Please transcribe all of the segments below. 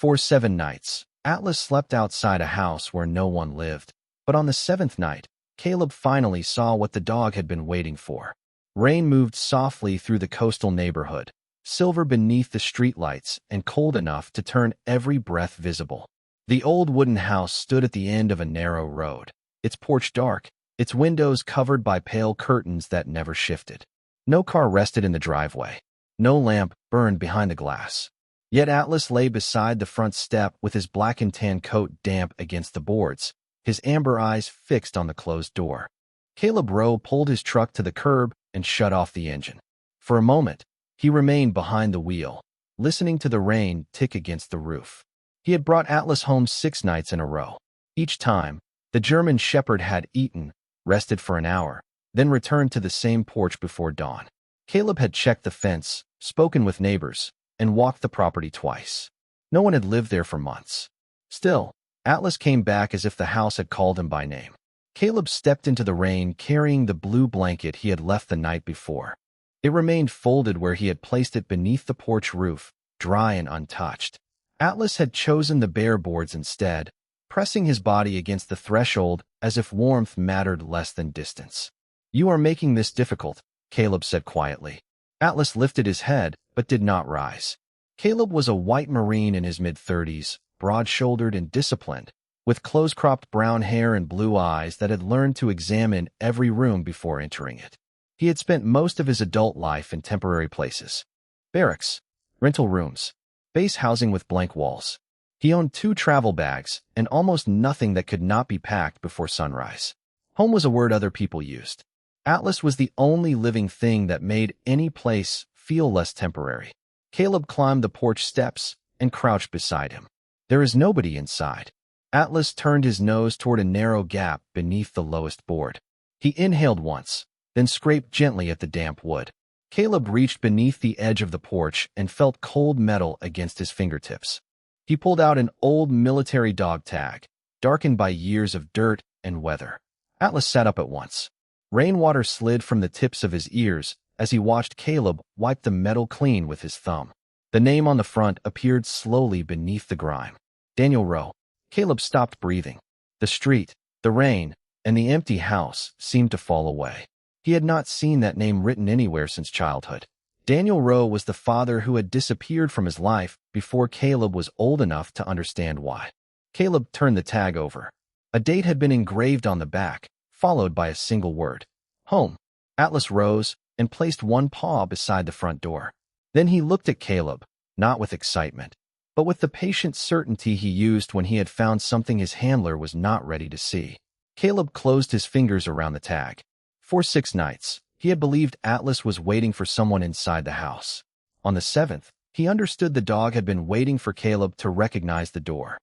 For 7 nights, Atlas slept outside a house where no one lived. But on the 7th night, Caleb finally saw what the dog had been waiting for. Rain moved softly through the coastal neighborhood, silver beneath the streetlights and cold enough to turn every breath visible. The old wooden house stood at the end of a narrow road, its porch dark, its windows covered by pale curtains that never shifted. No car rested in the driveway. No lamp burned behind the glass. Yet Atlas lay beside the front step with his black and tan coat damp against the boards, his amber eyes fixed on the closed door. Caleb Rowe pulled his truck to the curb and shut off the engine. For a moment, he remained behind the wheel, listening to the rain tick against the roof. He had brought Atlas home 6 nights in a row. Each time, the German shepherd had eaten, rested for an hour, then returned to the same porch before dawn. Caleb had checked the fence, spoken with neighbors, and walked the property twice. No one had lived there for months. Still, Atlas came back as if the house had called him by name. Caleb stepped into the rain carrying the blue blanket he had left the night before. It remained folded where he had placed it beneath the porch roof, dry and untouched. Atlas had chosen the bare boards instead, pressing his body against the threshold as if warmth mattered less than distance. "You are making this difficult," Caleb said quietly. Atlas lifted his head, but did not rise. Caleb was a white Marine in his mid-30s, broad-shouldered and disciplined, with close-cropped brown hair and blue eyes that had learned to examine every room before entering it. He had spent most of his adult life in temporary places. Barracks, rental rooms, base housing with blank walls. He owned 2 travel bags and almost nothing that could not be packed before sunrise. Home was a word other people used. Atlas was the only living thing that made any place feel less temporary. Caleb climbed the porch steps and crouched beside him. There is nobody inside. Atlas turned his nose toward a narrow gap beneath the lowest board. He inhaled once, then scraped gently at the damp wood. Caleb reached beneath the edge of the porch and felt cold metal against his fingertips. He pulled out an old military dog tag, darkened by years of dirt and weather. Atlas sat up at once. Rainwater slid from the tips of his ears as he watched Caleb wipe the metal clean with his thumb. The name on the front appeared slowly beneath the grime. Daniel Rowe. Caleb stopped breathing. The street, the rain, and the empty house seemed to fall away. He had not seen that name written anywhere since childhood. Daniel Rowe was the father who had disappeared from his life before Caleb was old enough to understand why. Caleb turned the tag over. A date had been engraved on the back, followed by a single word. Home. Atlas rose and placed one paw beside the front door. Then he looked at Caleb, not with excitement, but with the patient certainty he used when he had found something his handler was not ready to see. Caleb closed his fingers around the tag. For 6 nights, he had believed Atlas was waiting for someone inside the house. On the 7th, he understood the dog had been waiting for Caleb to recognize the door.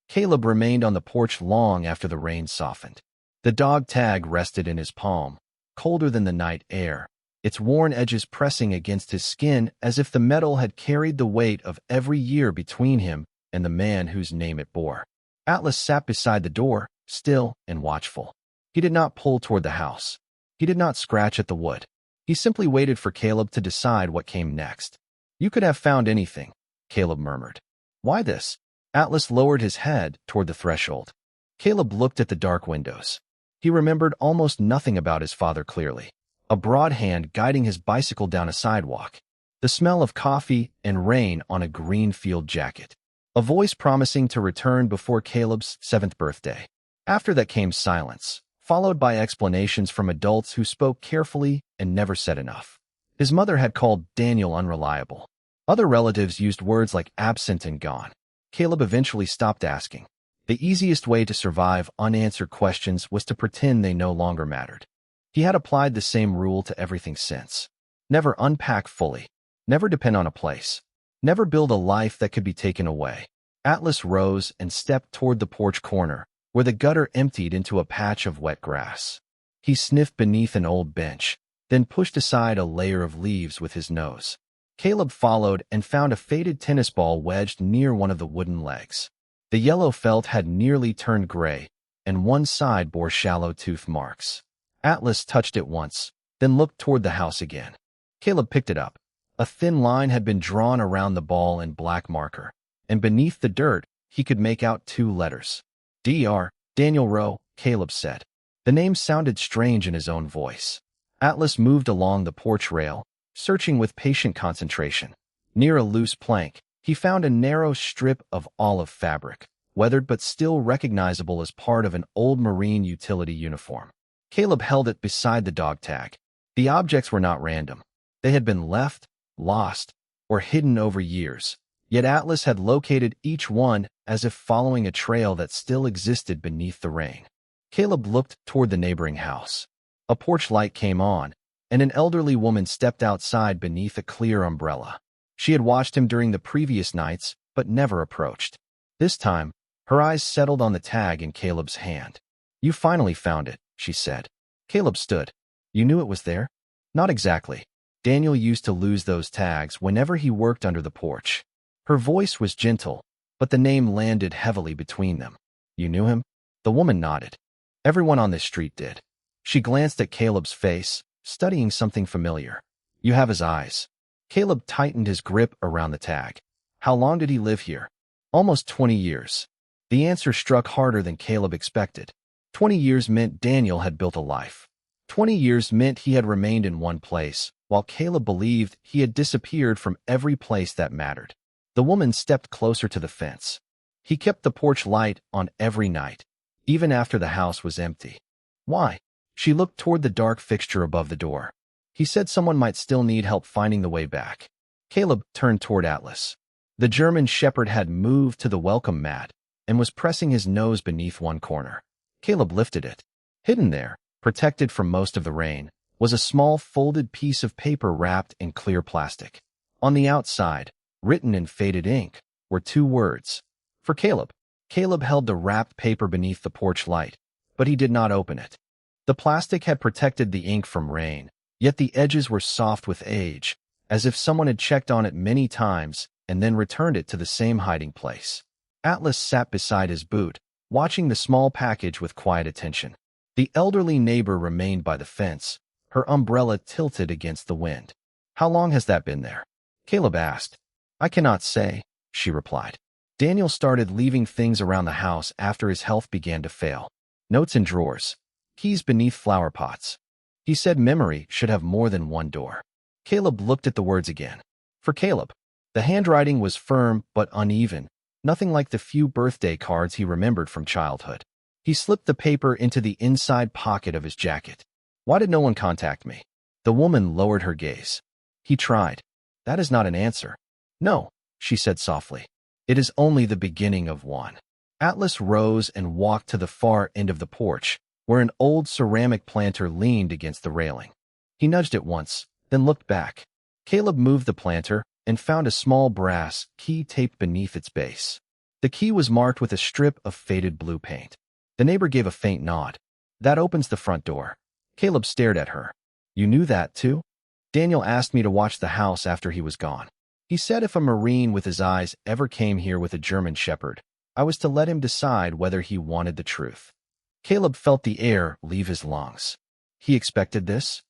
Caleb remained on the porch long after the rain softened. The dog tag rested in his palm, colder than the night air, its worn edges pressing against his skin as if the metal had carried the weight of every year between him and the man whose name it bore. Atlas sat beside the door, still and watchful. He did not pull toward the house. He did not scratch at the wood. He simply waited for Caleb to decide what came next. "You could have found anything," Caleb murmured. "Why this?" Atlas lowered his head toward the threshold. Caleb looked at the dark windows. He remembered almost nothing about his father clearly. A broad hand guiding his bicycle down a sidewalk. The smell of coffee and rain on a green field jacket. A voice promising to return before Caleb's 7th birthday. After that came silence, followed by explanations from adults who spoke carefully and never said enough. His mother had called Daniel unreliable. Other relatives used words like absent and gone. Caleb eventually stopped asking. The easiest way to survive unanswered questions was to pretend they no longer mattered. He had applied the same rule to everything since. Never unpack fully. Never depend on a place. Never build a life that could be taken away. Atlas rose and stepped toward the porch corner, where the gutter emptied into a patch of wet grass. He sniffed beneath an old bench, then pushed aside a layer of leaves with his nose. Caleb followed and found a faded tennis ball wedged near one of the wooden legs. The yellow felt had nearly turned gray, and one side bore shallow tooth marks. Atlas touched it once, then looked toward the house again. Caleb picked it up. A thin line had been drawn around the ball in black marker. and beneath the dirt, he could make out 2 letters. Dr. Daniel Rowe, Caleb said. The name sounded strange in his own voice. Atlas moved along the porch rail, searching with patient concentration. Near a loose plank, he found a narrow strip of olive fabric, weathered but still recognizable as part of an old Marine utility uniform. Caleb held it beside the dog tag. The objects were not random. They had been left, lost, or hidden over years, yet Atlas had located each one as if following a trail that still existed beneath the rain. Caleb looked toward the neighboring house. A porch light came on, and an elderly woman stepped outside beneath a clear umbrella. She had watched him during the previous nights, but never approached. This time, her eyes settled on the tag in Caleb's hand. "You finally found it," she said. Caleb stood. "You knew it was there?" "Not exactly. Daniel used to lose those tags whenever he worked under the porch." Her voice was gentle, but the name landed heavily between them. "You knew him?" The woman nodded. "Everyone on this street did." She glanced at Caleb's face, studying something familiar. "You have his eyes." Caleb tightened his grip around the tag. "How long did he live here?" "Almost 20 years. The answer struck harder than Caleb expected. 20 years meant Daniel had built a life. 20 years meant he had remained in one place, while Caleb believed he had disappeared from every place that mattered. The woman stepped closer to the fence. "He kept the porch light on every night, even after the house was empty." "Why?" She looked toward the dark fixture above the door. "He said someone might still need help finding the way back." Caleb turned toward Atlas. The German shepherd had moved to the welcome mat and was pressing his nose beneath one corner. Caleb lifted it. Hidden there, protected from most of the rain, was a small folded piece of paper wrapped in clear plastic. On the outside, written in faded ink, were 2 words. "For Caleb." Caleb held the wrapped paper beneath the porch light, but he did not open it. The plastic had protected the ink from rain, yet the edges were soft with age, as if someone had checked on it many times and then returned it to the same hiding place. Atlas sat beside his boot, watching the small package with quiet attention. The elderly neighbor remained by the fence, her umbrella tilted against the wind. "How long has that been there?" Caleb asked. "I cannot say," she replied. Daniel started leaving things around the house after his health began to fail. Notes in drawers. Keys beneath flower pots. He said memory should have more than one door. Caleb looked at the words again. "For Caleb." The handwriting was firm but uneven, nothing like the few birthday cards he remembered from childhood. He slipped the paper into the inside pocket of his jacket. "Why did no one contact me?" The woman lowered her gaze. "He tried." "That is not an answer." "No," she said softly. "It is only the beginning of one." Atlas rose and walked to the far end of the porch, where an old ceramic planter leaned against the railing. He nudged it once, then looked back. Caleb moved the planter and found a small brass key taped beneath its base. The key was marked with a strip of faded blue paint. The neighbor gave a faint nod. "That opens the front door." Caleb stared at her. "You knew that, too?" "Daniel asked me to watch the house after he was gone. He said if a Marine with his eyes ever came here with a German shepherd, I was to let him decide whether he wanted the truth." Caleb felt the air leave his lungs. He expected this?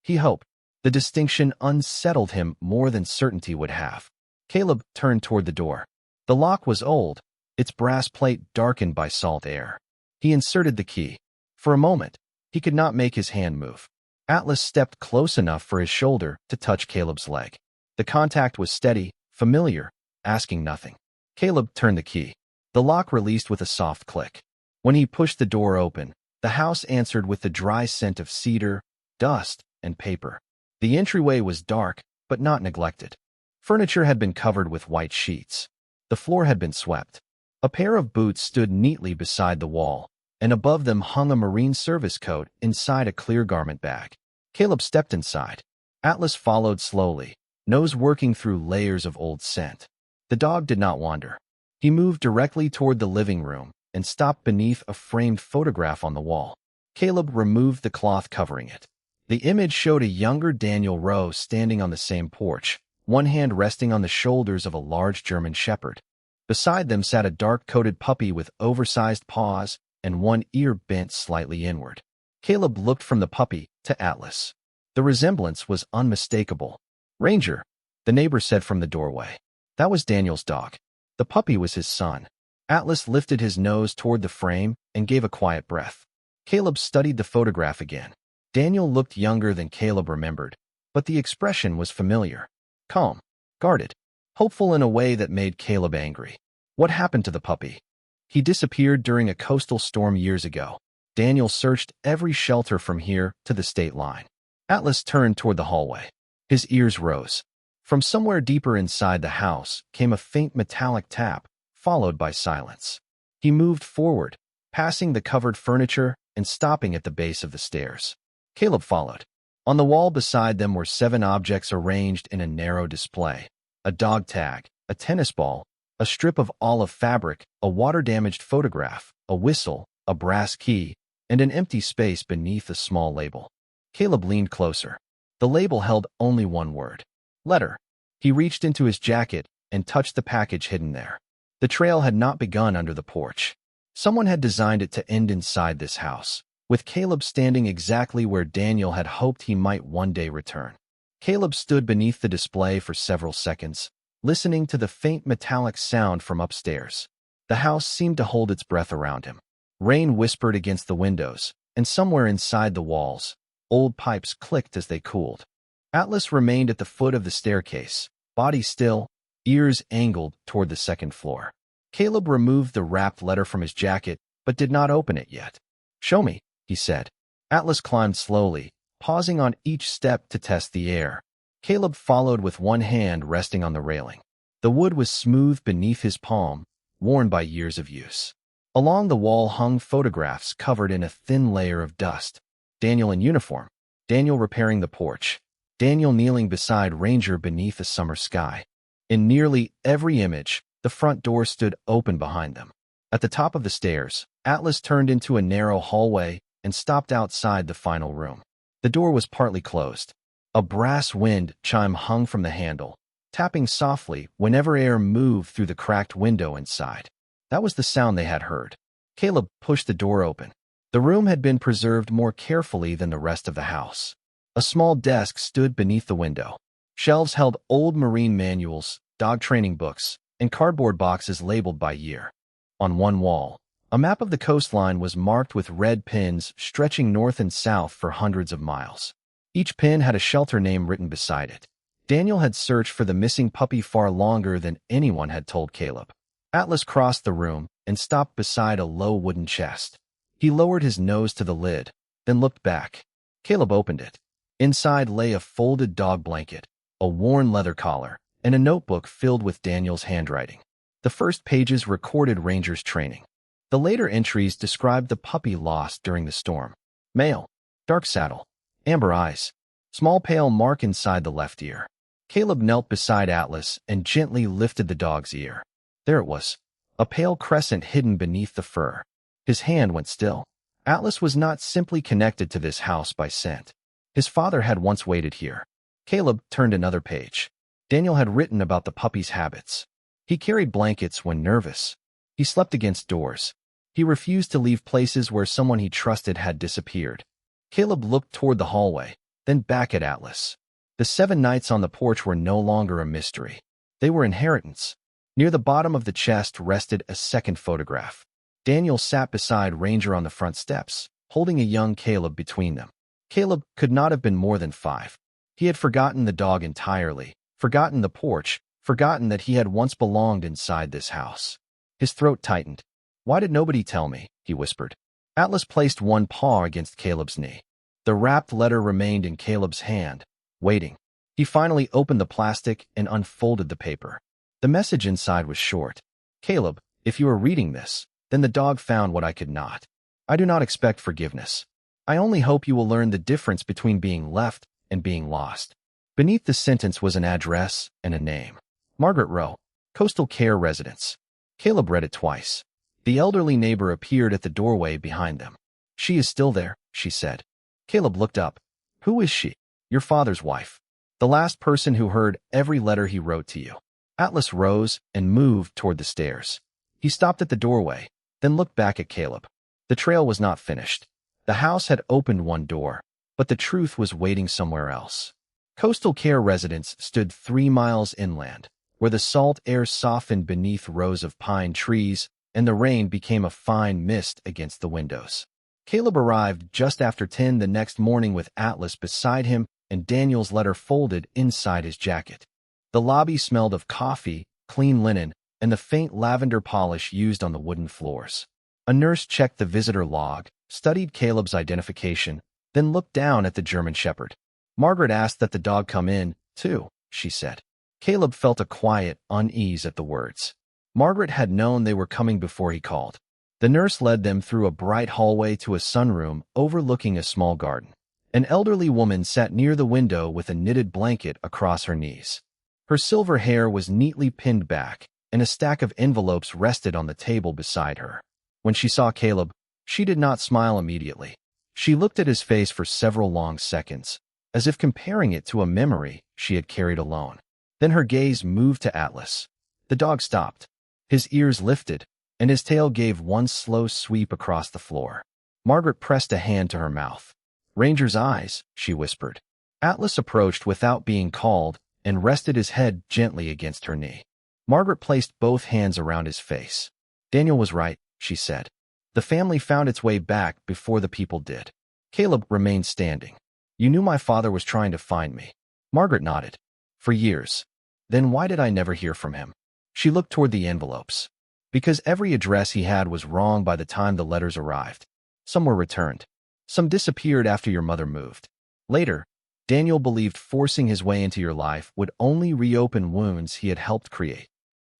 He hoped. The distinction unsettled him more than certainty would have. Caleb turned toward the door. The lock was old, its brass plate darkened by salt air. He inserted the key. For a moment, he could not make his hand move. Atlas stepped close enough for his shoulder to touch Caleb's leg. The contact was steady, familiar, asking nothing. Caleb turned the key. The lock released with a soft click. When he pushed the door open, the house answered with the dry scent of cedar, dust, and paper. The entryway was dark, but not neglected. Furniture had been covered with white sheets. The floor had been swept. A pair of boots stood neatly beside the wall, and above them hung a Marine service coat inside a clear garment bag. Caleb stepped inside. Atlas followed slowly, nose working through layers of old scent. The dog did not wander. He moved directly toward the living room and stopped beneath a framed photograph on the wall. Caleb removed the cloth covering it. The image showed a younger Daniel Rowe standing on the same porch, one hand resting on the shoulders of a large German shepherd. Beside them sat a dark-coated puppy with oversized paws and one ear bent slightly inward. Caleb looked from the puppy to Atlas. The resemblance was unmistakable. "Ranger," the neighbor said from the doorway. That was Daniel's dog. The puppy was his son. Atlas lifted his nose toward the frame and gave a quiet breath. Caleb studied the photograph again. Daniel looked younger than Caleb remembered, but the expression was familiar. Calm, guarded, hopeful in a way that made Caleb angry. What happened to the puppy? He disappeared during a coastal storm years ago. Daniel searched every shelter from here to the state line. Atlas turned toward the hallway. His ears rose. From somewhere deeper inside the house came a faint metallic tap, followed by silence. He moved forward, passing the covered furniture and stopping at the base of the stairs. Caleb followed. On the wall beside them were 7 objects arranged in a narrow display. A dog tag, a tennis ball, a strip of olive fabric, a water-damaged photograph, a whistle, a brass key, and an empty space beneath a small label. Caleb leaned closer. The label held only one word. Letter. He reached into his jacket and touched the package hidden there. The trail had not begun under the porch. Someone had designed it to end inside this house, with Caleb standing exactly where Daniel had hoped he might one day return. Caleb stood beneath the display for several seconds, listening to the faint metallic sound from upstairs. The house seemed to hold its breath around him. Rain whispered against the windows, and somewhere inside the walls, old pipes clicked as they cooled. Atlas remained at the foot of the staircase, body still, ears angled toward the second floor. Caleb removed the wrapped letter from his jacket, but did not open it yet. "Show me," he said. Atlas climbed slowly, pausing on each step to test the air. Caleb followed with one hand resting on the railing. The wood was smooth beneath his palm, worn by years of use. Along the wall hung photographs covered in a thin layer of dust. Daniel in uniform, Daniel repairing the porch, Daniel kneeling beside Ranger beneath a summer sky. In nearly every image, the front door stood open behind them. At the top of the stairs, Atlas turned into a narrow hallway and stopped outside the final room. The door was partly closed. A brass wind chime hung from the handle, tapping softly whenever air moved through the cracked window inside. That was the sound they had heard. Caleb pushed the door open. The room had been preserved more carefully than the rest of the house. A small desk stood beneath the window. Shelves held old marine manuals, dog training books, and cardboard boxes labeled by year. On one wall, a map of the coastline was marked with red pins stretching north and south for hundreds of miles. Each pin had a shelter name written beside it. Daniel had searched for the missing puppy far longer than anyone had told Caleb. Atlas crossed the room and stopped beside a low wooden chest. He lowered his nose to the lid, then looked back. Caleb opened it. Inside lay a folded dog blanket, a worn leather collar, and a notebook filled with Daniel's handwriting. The first pages recorded Ranger's training. The later entries described the puppy lost during the storm. Male, dark saddle, amber eyes, small pale mark inside the left ear. Caleb knelt beside Atlas and gently lifted the dog's ear. There it was, a pale crescent hidden beneath the fur. His hand went still. Atlas was not simply connected to this house by scent. His father had once waited here. Caleb turned another page. Daniel had written about the puppy's habits. He carried blankets when nervous. He slept against doors. He refused to leave places where someone he trusted had disappeared. Caleb looked toward the hallway, then back at Atlas. The 7 nights on the porch were no longer a mystery. They were inheritance. Near the bottom of the chest rested a second photograph. Daniel sat beside Ranger on the front steps, holding a young Caleb between them. Caleb could not have been more than 5. He had forgotten the dog entirely, forgotten the porch, forgotten that he had once belonged inside this house. His throat tightened. "Why did nobody tell me?" he whispered. Atlas placed one paw against Caleb's knee. The wrapped letter remained in Caleb's hand, waiting. He finally opened the plastic and unfolded the paper. The message inside was short. "Caleb, if you are reading this, then the dog found what I could not. I do not expect forgiveness. I only hope you will learn the difference between being left and being lost." Beneath the sentence was an address and a name. Margaret Row, Coastal Care Residence. Caleb read it twice. The elderly neighbor appeared at the doorway behind them. "She is still there," she said. Caleb looked up. "Who is she?" "Your father's wife. The last person who heard every letter he wrote to you." Atlas rose and moved toward the stairs. He stopped at the doorway, then looked back at Caleb. The trail was not finished. The house had opened one door, but the truth was waiting somewhere else. Coastal Care Residence stood 3 miles inland, where the salt air softened beneath rows of pine trees and the rain became a fine mist against the windows. Caleb arrived just after 10 the next morning with Atlas beside him and Daniel's letter folded inside his jacket. The lobby smelled of coffee, clean linen, and the faint lavender polish used on the wooden floors. A nurse checked the visitor log, studied Caleb's identification, then looked down at the German Shepherd. Margaret asked that the dog come in, too, she said. Caleb felt a quiet unease at the words. Margaret had known they were coming before he called. The nurse led them through a bright hallway to a sunroom overlooking a small garden. An elderly woman sat near the window with a knitted blanket across her knees. Her silver hair was neatly pinned back, and a stack of envelopes rested on the table beside her. When she saw Caleb, she did not smile immediately. She looked at his face for several long seconds, as if comparing it to a memory she had carried alone. Then her gaze moved to Atlas. The dog stopped. His ears lifted, and his tail gave one slow sweep across the floor. Margaret pressed a hand to her mouth. "Ranger's eyes," she whispered. Atlas approached without being called and rested his head gently against her knee. Margaret placed both hands around his face. "Daniel was right," she said. "The family found its way back before the people did." Caleb remained standing. "You knew my father was trying to find me." Margaret nodded. "For years. Then why did I never hear from him?" She looked toward the envelopes. "Because every address he had was wrong by the time the letters arrived. Some were returned. Some disappeared after your mother moved. Later, Daniel believed forcing his way into your life would only reopen wounds he had helped create."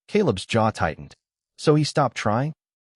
Caleb's jaw tightened. "So he stopped trying?"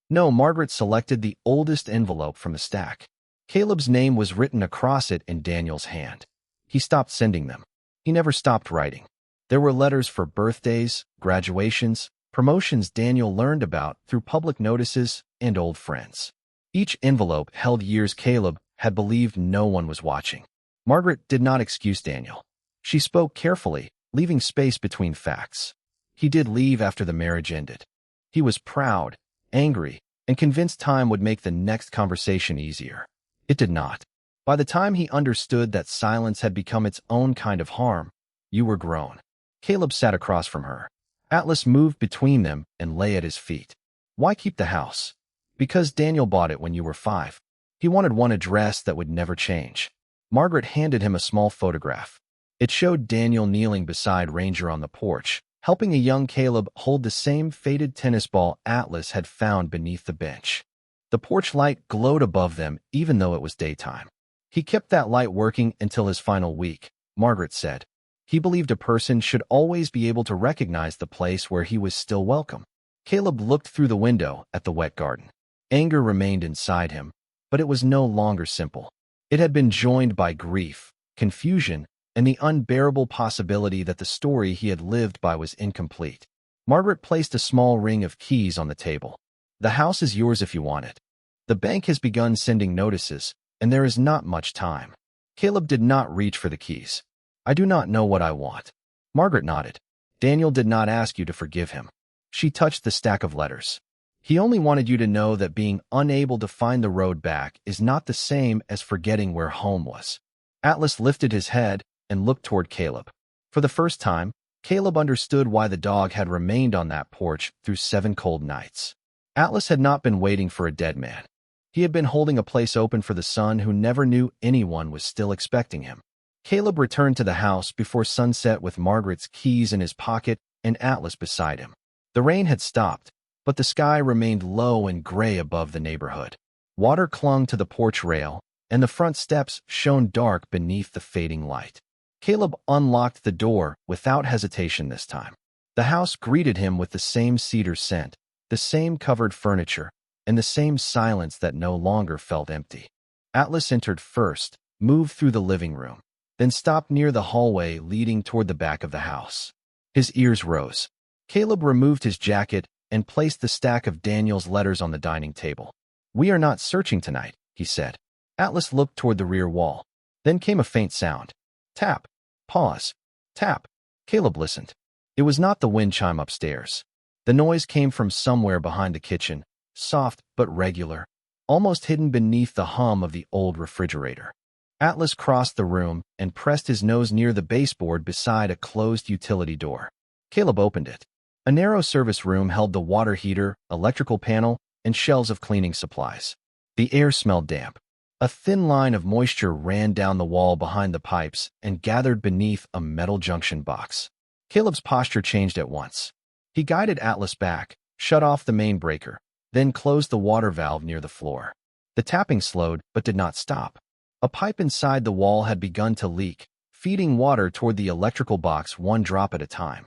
"No." Margaret selected the oldest envelope from the stack. Caleb's name was written across it in Daniel's hand. "He stopped sending them. He never stopped writing." There were letters for birthdays, graduations, promotions Daniel learned about through public notices, and old friends. Each envelope held years Caleb had believed no one was watching. Margaret did not excuse Daniel. She spoke carefully, leaving space between facts. He did leave after the marriage ended. He was proud, angry, and convinced time would make the next conversation easier. It did not. By the time he understood that silence had become its own kind of harm, "You were grown." Caleb sat across from her. Atlas moved between them and lay at his feet. "Why keep the house?" "Because Daniel bought it when you were 5. He wanted one address that would never change." Margaret handed him a small photograph. It showed Daniel kneeling beside Ranger on the porch, helping a young Caleb hold the same faded tennis ball Atlas had found beneath the bench. The porch light glowed above them even though it was daytime. "He kept that light working until his final week," Margaret said. "He believed a person should always be able to recognize the place where he was still welcome." Caleb looked through the window at the wet garden. Anger remained inside him, but it was no longer simple. It had been joined by grief, confusion, and the unbearable possibility that the story he had lived by was incomplete. Margaret placed a small ring of keys on the table. "The house is yours if you want it. The bank has begun sending notices, and there is not much time." Caleb did not reach for the keys. "I do not know what I want." Margaret nodded. "Daniel did not ask you to forgive him." She touched the stack of letters. "He only wanted you to know that being unable to find the road back is not the same as forgetting where home was." Atlas lifted his head and looked toward Caleb. For the first time, Caleb understood why the dog had remained on that porch through 7 cold nights. Atlas had not been waiting for a dead man. He had been holding a place open for the son who never knew anyone was still expecting him. Caleb returned to the house before sunset with Margaret's keys in his pocket and Atlas beside him. The rain had stopped, but the sky remained low and gray above the neighborhood. Water clung to the porch rail, and the front steps shone dark beneath the fading light. Caleb unlocked the door without hesitation this time. The house greeted him with the same cedar scent, the same covered furniture, and the same silence that no longer felt empty. Atlas entered first, moved through the living room, then stopped near the hallway leading toward the back of the house. His ears rose. Caleb removed his jacket and placed the stack of Daniel's letters on the dining table. "We are not searching tonight," he said. Atlas looked toward the rear wall. Then came a faint sound. Tap. Pause. Tap. Caleb listened. It was not the wind chime upstairs. The noise came from somewhere behind the kitchen, soft but regular, almost hidden beneath the hum of the old refrigerator. Atlas crossed the room and pressed his nose near the baseboard beside a closed utility door. Caleb opened it. A narrow service room held the water heater, electrical panel, and shelves of cleaning supplies. The air smelled damp. A thin line of moisture ran down the wall behind the pipes and gathered beneath a metal junction box. Caleb's posture changed at once. He guided Atlas back, shut off the main breaker, then closed the water valve near the floor. The tapping slowed but did not stop. A pipe inside the wall had begun to leak, feeding water toward the electrical box one drop at a time.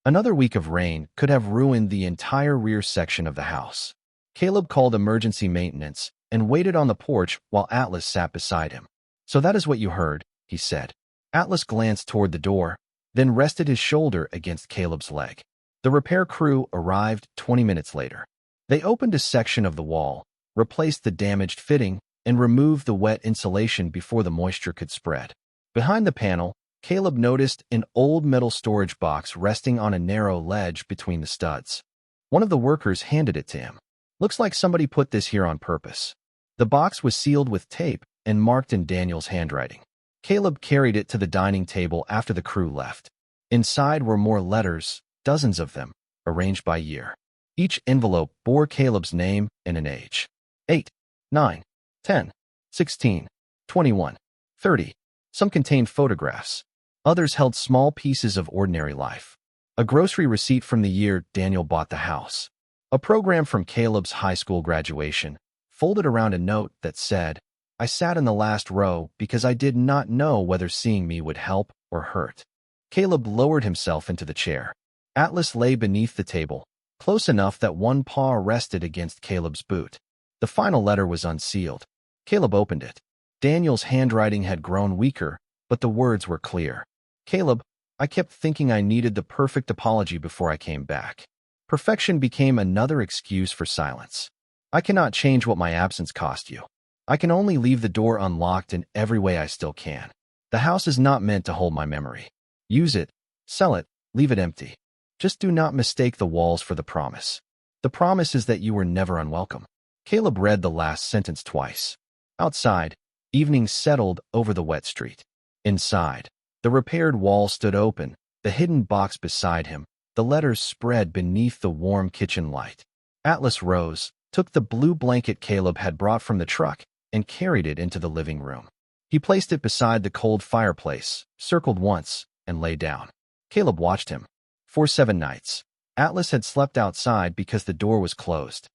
Another week of rain could have ruined the entire rear section of the house. Caleb called emergency maintenance and waited on the porch while Atlas sat beside him. "So that is what you heard," he said. Atlas glanced toward the door, then rested his shoulder against Caleb's leg. The repair crew arrived 20 minutes later. They opened a section of the wall, replaced the damaged fitting, and removed the wet insulation before the moisture could spread. Behind the panel, Caleb noticed an old metal storage box resting on a narrow ledge between the studs. One of the workers handed it to him. "Looks like somebody put this here on purpose." The box was sealed with tape and marked in Daniel's handwriting. Caleb carried it to the dining table after the crew left. Inside were more letters, dozens of them, arranged by year. Each envelope bore Caleb's name and an age. 8, 9, 10, 16, 21, 30. Some contained photographs. Others held small pieces of ordinary life. A grocery receipt from the year Daniel bought the house. A program from Caleb's high school graduation, folded around a note that said, "I sat in the last row because I did not know whether seeing me would help or hurt." Caleb lowered himself into the chair. Atlas lay beneath the table, close enough that one paw rested against Caleb's boot. The final letter was unsealed. Caleb opened it. Daniel's handwriting had grown weaker, but the words were clear. "Caleb, I kept thinking I needed the perfect apology before I came back. Perfection became another excuse for silence. I cannot change what my absence cost you. I can only leave the door unlocked in every way I still can. The house is not meant to hold my memory. Use it, sell it, leave it empty. Just do not mistake the walls for the promise. The promise is that you were never unwelcome." Caleb read the last sentence twice. Outside, evening settled over the wet street. Inside, the repaired wall stood open, the hidden box beside him, the letters spread beneath the warm kitchen light. Atlas rose, took the blue blanket Caleb had brought from the truck, and carried it into the living room. He placed it beside the cold fireplace, circled once, and lay down. Caleb watched him. For 7 nights, Atlas had slept outside because the door was closed.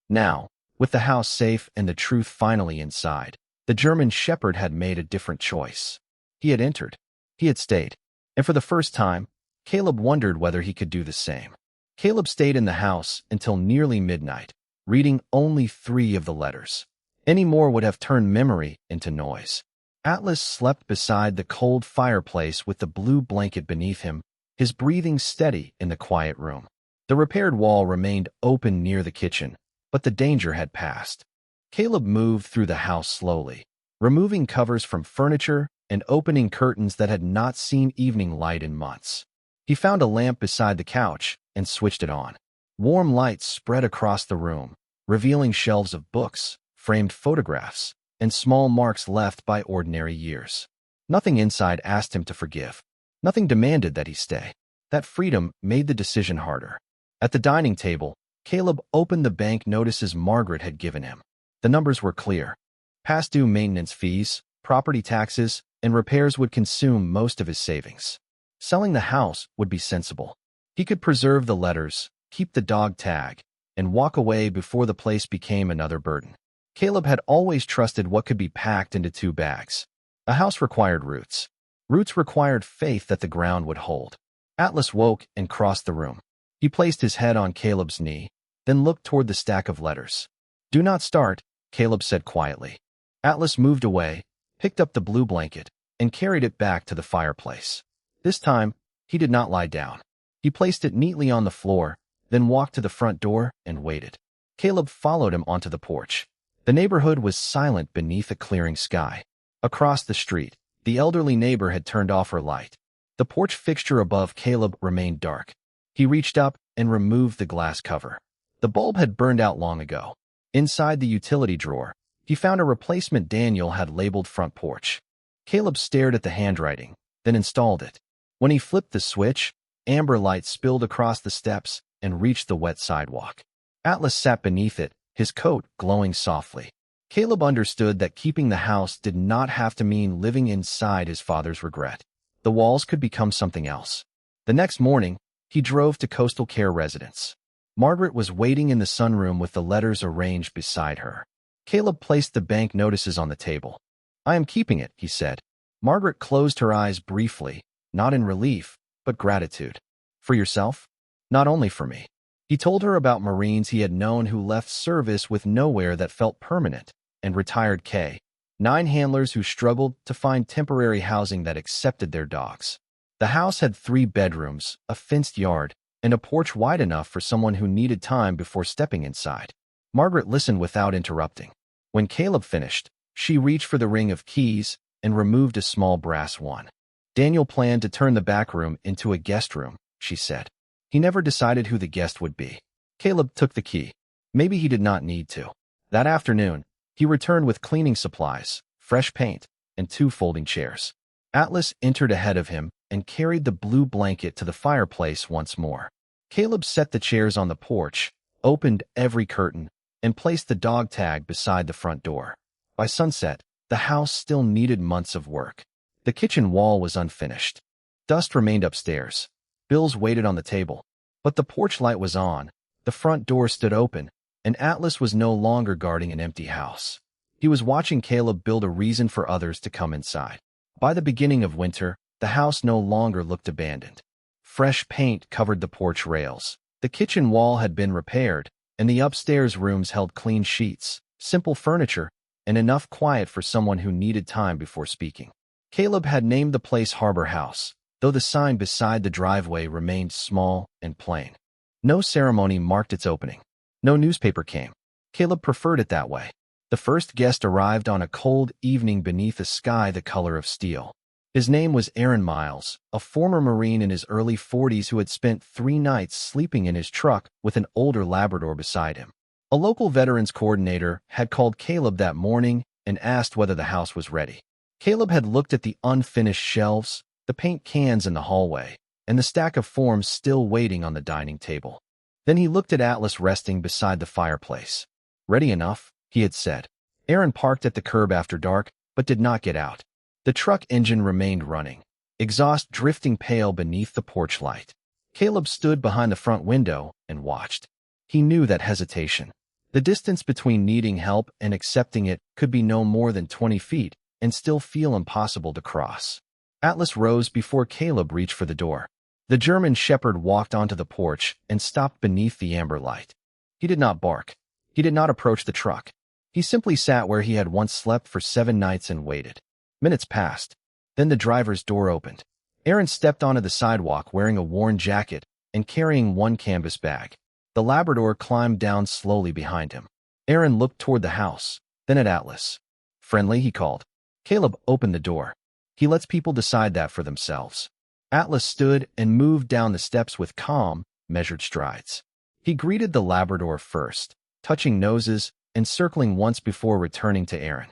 Now, with the house safe and the truth finally inside, the German Shepherd had made a different choice. He had entered. He had stayed. And for the first time, Caleb wondered whether he could do the same. Caleb stayed in the house until nearly midnight, reading only 3 of the letters. Any more would have turned memory into noise. Atlas slept beside the cold fireplace with the blue blanket beneath him, his breathing steady in the quiet room. The repaired wall remained open near the kitchen, but the danger had passed. Caleb moved through the house slowly, removing covers from furniture and opening curtains that had not seen evening light in months. He found a lamp beside the couch and switched it on. Warm light spread across the room, revealing shelves of books, framed photographs, and small marks left by ordinary years. Nothing inside asked him to forgive. Nothing demanded that he stay. That freedom made the decision harder. At the dining table, Caleb opened the bank notices Margaret had given him. The numbers were clear. Past due maintenance fees, property taxes, and repairs would consume most of his savings. Selling the house would be sensible. He could preserve the letters, keep the dog tag, and walk away before the place became another burden. Caleb had always trusted what could be packed into 2 bags. A house required roots. Roots required faith that the ground would hold. Atlas woke and crossed the room. He placed his head on Caleb's knee, then looked toward the stack of letters. "Do not start," Caleb said quietly. Atlas moved away, picked up the blue blanket, and carried it back to the fireplace. This time, he did not lie down. He placed it neatly on the floor, then walked to the front door and waited. Caleb followed him onto the porch. The neighborhood was silent beneath a clearing sky. Across the street, the elderly neighbor had turned off her light. The porch fixture above Caleb remained dark. He reached up and removed the glass cover. The bulb had burned out long ago. Inside the utility drawer, he found a replacement Daniel had labeled front porch. Caleb stared at the handwriting, then installed it. When he flipped the switch, amber light spilled across the steps and reached the wet sidewalk. Atlas sat beneath it, his coat glowing softly. Caleb understood that keeping the house did not have to mean living inside his father's regret. The walls could become something else. The next morning, he drove to Coastal Care residence. Margaret was waiting in the sunroom with the letters arranged beside her. Caleb placed the bank notices on the table. "I am keeping it," he said. Margaret closed her eyes briefly, not in relief, but gratitude. "For yourself?" "Not only for me." He told her about Marines he had known who left service with nowhere that felt permanent, and retired K-9 handlers who struggled to find temporary housing that accepted their dogs. The house had 3 bedrooms, a fenced yard, and a porch wide enough for someone who needed time before stepping inside. Margaret listened without interrupting. When Caleb finished, she reached for the ring of keys and removed a small brass one. "Daniel planned to turn the back room into a guest room," she said. "He never decided who the guest would be." Caleb took the key. Maybe he did not need to. That afternoon, he returned with cleaning supplies, fresh paint, and 2 folding chairs. Atlas entered ahead of him and carried the blue blanket to the fireplace once more. Caleb set the chairs on the porch, opened every curtain, and placed the dog tag beside the front door. By sunset, the house still needed months of work. The kitchen wall was unfinished. Dust remained upstairs. Bills waited on the table. But the porch light was on, the front door stood open, and Atlas was no longer guarding an empty house. He was watching Caleb build a reason for others to come inside. By the beginning of winter, the house no longer looked abandoned. Fresh paint covered the porch rails. The kitchen wall had been repaired, and the upstairs rooms held clean sheets, simple furniture, and enough quiet for someone who needed time before speaking. Caleb had named the place Harbor House, though the sign beside the driveway remained small and plain. No ceremony marked its opening. No newspaper came. Caleb preferred it that way. The first guest arrived on a cold evening beneath a sky the color of steel. His name was Aaron Miles, a former Marine in his early 40s who had spent 3 nights sleeping in his truck with an older Labrador beside him. A local veterans coordinator had called Caleb that morning and asked whether the house was ready. Caleb had looked at the unfinished shelves, the paint cans in the hallway, and the stack of forms still waiting on the dining table. Then he looked at Atlas resting beside the fireplace. "Ready enough," he had said. Aaron parked at the curb after dark, but did not get out. The truck engine remained running, exhaust drifting pale beneath the porch light. Caleb stood behind the front window and watched. He knew that hesitation. The distance between needing help and accepting it could be no more than 20 feet and still feel impossible to cross. Atlas rose before Caleb reached for the door. The German shepherd walked onto the porch and stopped beneath the amber light. He did not bark. He did not approach the truck. He simply sat where he had once slept for 7 nights and waited. Minutes passed. Then the driver's door opened. Aaron stepped onto the sidewalk wearing a worn jacket and carrying 1 canvas bag. The Labrador climbed down slowly behind him. Aaron looked toward the house, then at Atlas. "Friendly," he called. Caleb opened the door. He lets people decide that for themselves. Atlas stood and moved down the steps with calm, measured strides. He greeted the Labrador first, touching noses and circling once before returning to Aaron.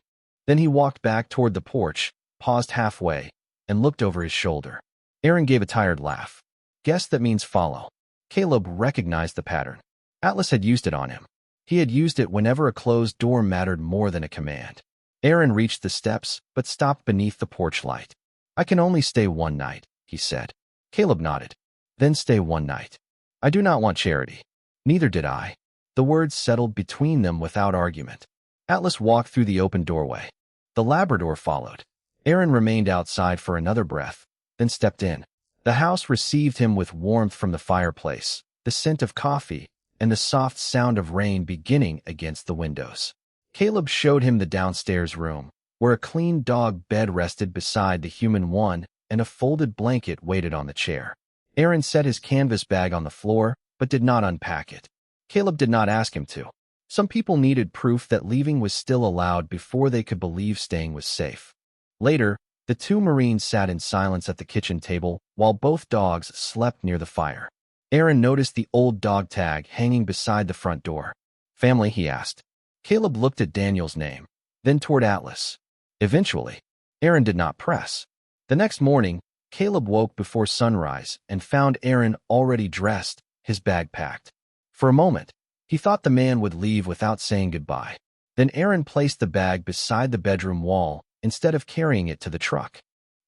Then he walked back toward the porch, paused halfway, and looked over his shoulder. Aaron gave a tired laugh. "Guess that means follow." Caleb recognized the pattern. Atlas had used it on him. He had used it whenever a closed door mattered more than a command. Aaron reached the steps, but stopped beneath the porch light. "I can only stay 1 night," he said. Caleb nodded. "Then stay 1 night. I do not want charity." "Neither did I." The words settled between them without argument. Atlas walked through the open doorway. The Labrador followed. Aaron remained outside for another breath, then stepped in. The house received him with warmth from the fireplace, the scent of coffee, and the soft sound of rain beginning against the windows. Caleb showed him the downstairs room, where a clean dog bed rested beside the human one and a folded blanket waited on the chair. Aaron set his canvas bag on the floor, but did not unpack it. Caleb did not ask him to. Some people needed proof that leaving was still allowed before they could believe staying was safe. Later, the 2 Marines sat in silence at the kitchen table while both dogs slept near the fire. Aaron noticed the old dog tag hanging beside the front door. "Family?" he asked. Caleb looked at Daniel's name, then toward Atlas. Eventually, Aaron did not press. The next morning, Caleb woke before sunrise and found Aaron already dressed, his bag packed. For a moment, he thought the man would leave without saying goodbye. Then Aaron placed the bag beside the bedroom wall instead of carrying it to the truck.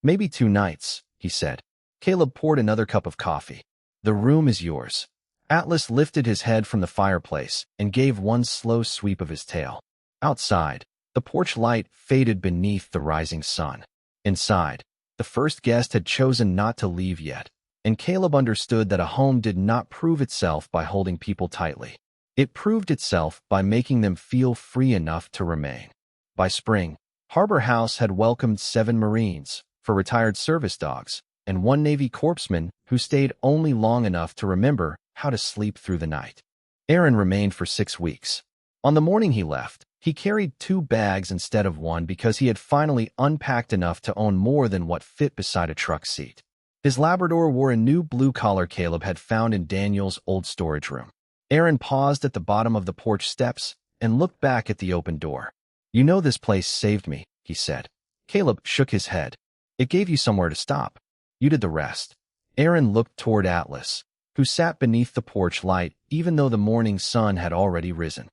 "Maybe 2 nights," he said. Caleb poured another cup of coffee. "The room is yours." Atlas lifted his head from the fireplace and gave one slow sweep of his tail. Outside, the porch light faded beneath the rising sun. Inside, the first guest had chosen not to leave yet, and Caleb understood that a home did not prove itself by holding people tightly. It proved itself by making them feel free enough to remain. By spring, Harbor House had welcomed 7 Marines, 4 retired service dogs, and 1 Navy corpsman who stayed only long enough to remember how to sleep through the night. Aaron remained for 6 weeks. On the morning he left, he carried 2 bags instead of 1 because he had finally unpacked enough to own more than what fit beside a truck seat. His Labrador wore a new blue collar Caleb had found in Daniel's old storage room. Aaron paused at the bottom of the porch steps and looked back at the open door. "You know this place saved me," he said. Caleb shook his head. "It gave you somewhere to stop. You did the rest." Aaron looked toward Atlas, who sat beneath the porch light even though the morning sun had already risen.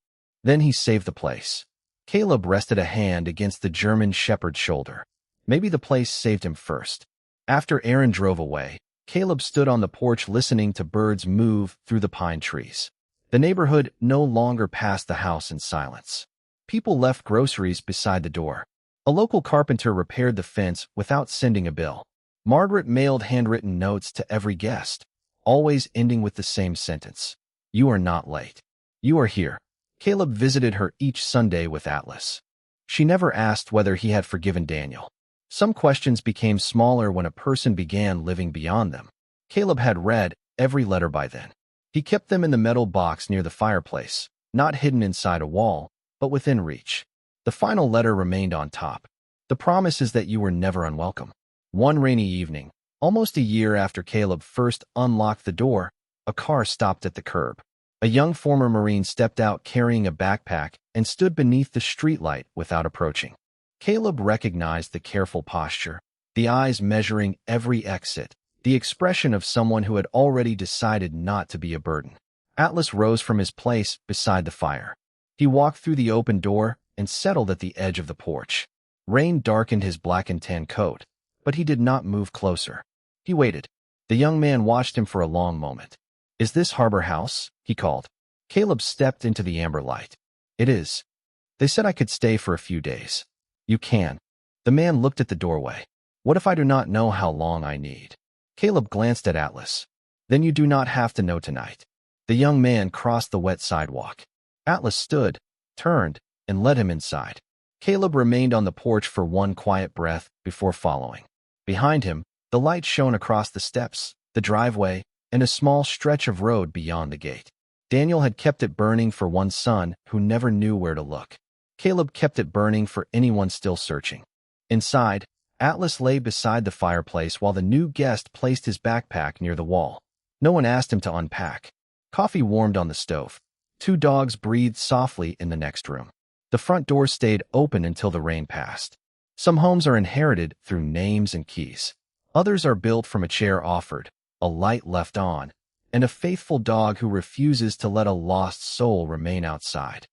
"Then he saved the place." Caleb rested a hand against the German shepherd's shoulder. Maybe the place saved him first. After Aaron drove away, Caleb stood on the porch listening to birds move through the pine trees. The neighborhood no longer passed the house in silence. People left groceries beside the door. A local carpenter repaired the fence without sending a bill. Margaret mailed handwritten notes to every guest, always ending with the same sentence: "You are not late. You are here." Caleb visited her each Sunday with Atlas. She never asked whether he had forgiven Daniel. Some questions became smaller when a person began living beyond them. Caleb had read every letter by then. He kept them in the metal box near the fireplace, not hidden inside a wall, but within reach. The final letter remained on top. "The promise is that you were never unwelcome." One rainy evening, almost a year after Caleb first unlocked the door, a car stopped at the curb. A young former Marine stepped out carrying a backpack and stood beneath the streetlight without approaching. Caleb recognized the careful posture, the eyes measuring every exit, the expression of someone who had already decided not to be a burden. Atlas rose from his place beside the fire. He walked through the open door and settled at the edge of the porch. Rain darkened his black and tan coat, but he did not move closer. He waited. The young man watched him for a long moment. "Is this Harbor House?" he called. Caleb stepped into the amber light. "It is. They said I could stay for a few days." "You can." The man looked at the doorway. "What if I do not know how long I need?" Caleb glanced at Atlas. "Then you do not have to know tonight." The young man crossed the wet sidewalk. Atlas stood, turned, and led him inside. Caleb remained on the porch for one quiet breath before following. Behind him, the light shone across the steps, the driveway, and a small stretch of road beyond the gate. Daniel had kept it burning for one son who never knew where to look. Caleb kept it burning for anyone still searching. Inside, Atlas lay beside the fireplace while the new guest placed his backpack near the wall. No one asked him to unpack. Coffee warmed on the stove. 2 dogs breathed softly in the next room. The front door stayed open until the rain passed. Some homes are inherited through names and keys. Others are built from a chair offered, a light left on, and a faithful dog who refuses to let a lost soul remain outside.